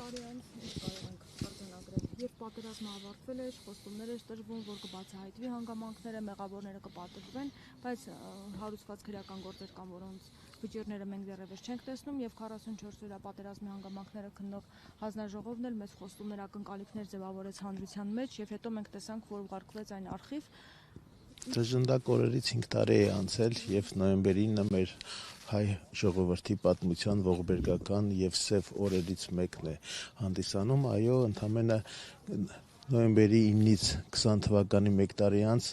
տարի անց ինչ կարող ենք արձանագրել։ Երբ պատերազմը ավարտվել էր, խոստումներ էր տրվում, որ կբացահայտվի հանգամանքները, մեղավորները կպատժվեն, բայց հարուցված քրեական գործեր կան, որոնց վճիռները մենք դեռևս չենք տեսնում, եւ 44 օրյա պատերազմի հանգամանքները քննող հանձնաժողովն էլ մեծ խոստումներ, ակնկալիքներ ձևավորեց հանրության մեջ, եւ հետո մենք տեսանք, որ ուղարկվեց այն արխիվ։ Դժնդակ օրերից 5 տարի է անցել եւ նոյեմբերի 9-ը մեր հայ ժողովրդի պատմության ողբերգական եւ սև օրերից մեկն է հանդիսանում, այո, ընդամենը նոյեմբերի 9-ից 20 թվականի 1 տարի անց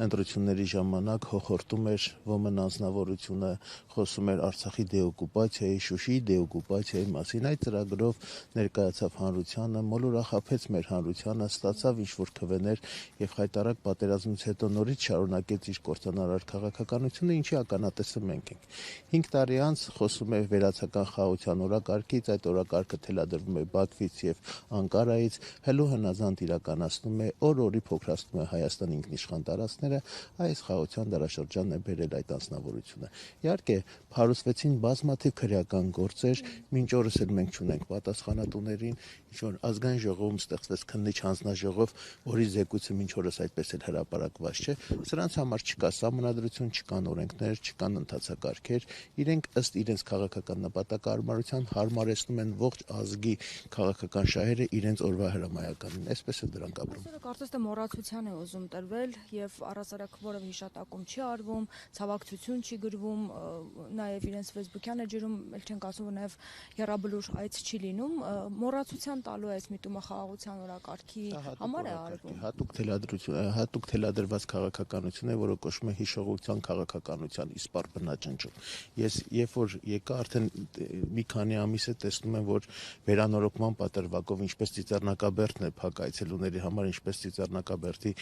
ընտրությունների ժամանակ հոխորտում էր ոմն անձնավորությունը, խոսում էր Արցախի դեօկուպացիայի, Շուշիի դեօկուպացիայի մասին, այդ ծրագրով ներկայացավ հանրությանը, մոլորախաբեց մեր հանրությանը, ստացավ ինչ-որ քվեներ եւ խայտարակ պատերազմից հետո նորից շարունակեց իր կործանարար քաղաքականությունը, ինչի ականատեսը մենք ենք։ 5 տարի անց խոսում է վերացական խաղաղության օրակարգից, այդ օրակարգը թելադրվում է Բաքվից եւ Անկարայից, հելու հնազանդ իրականացնում է, օր-օրի փոքրացնում է Հայաստան ինքնիշխան տարածքները, այս խաղաղության դարաշրջանն է բերել այդ անձնավորությունը։ Իհարկե, փարուսվեցին բազմաթիվ քրեական գործեր, մինչ օրս էլ մենք չունենք պատասխանատուներին, ինչ-որ ազգային ժողովում ստեղծվեց քննիչ հանձնաժողով, որի զեկույցը մինչ օրս այդպես էլ հրապարակված չէ, սրանց համար չկա սահմանադրություն, չկան օրենքներ, չկան ընթացակարգեր, իրենք ըստ իրենց քաղաքական նպատակահարմարության հարմարեցնում են ողջ ազգի քաղաքական շահերը իրենց օրվա հրամայականին, այսպես է դրանք ապրում։ Այսօր կարծես թե մոռացության է ուզում տրվել եւ առհասարակ որևէ հիշատակում չի արվում, ցավակցություն չի գրվում, նաեւ իրենց Facebook-յան էջերում ել չենք ասում, որ նաեւ եռաբլուր այց չի լինում, մոռացության տալու է այս միտումը խաղաղության օրակարգի համար է արվում։ Հատուկ թելադրված քաղաքականություն է, որը կոչվում է հիշողության քաղաքականության իսպառ բնաճնճում։ Ես երբ որ եկա արդեն մի քանի ամիս է տեսնում եմ, որ վերանորոգման պատրվակով ինչպես Ծիծեռնակաբերդն է փակ այցելուների համար, ինչպես Ծիծեռնակաբերդի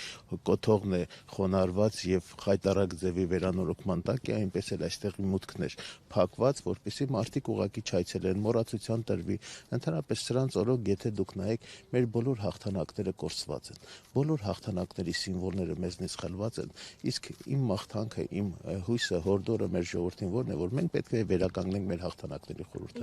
կոթողն է խոնարհված եւ խայտարակ ձևի վերանորոգման տակ է, այնպես էլ այստեղի մուտքն էր փակված, որպեսզի մարդիկ ուղղակի չայցելեն, մոռացության տրվի։ Ընդհանրապես սրանց օրոք, եթե դուք նայեք, մեր բոլոր հաղթանակները կորսված են։ Բոլոր հաղթանակների սիմվոլները մեզնից խլված են, իսկ իմ մաղթանքը, իմ հույսը, հորդորը մեր ժողովրդին որն է, որ մենք պետք է վերականգնենք մեր հաղթանակների խորհուրդը։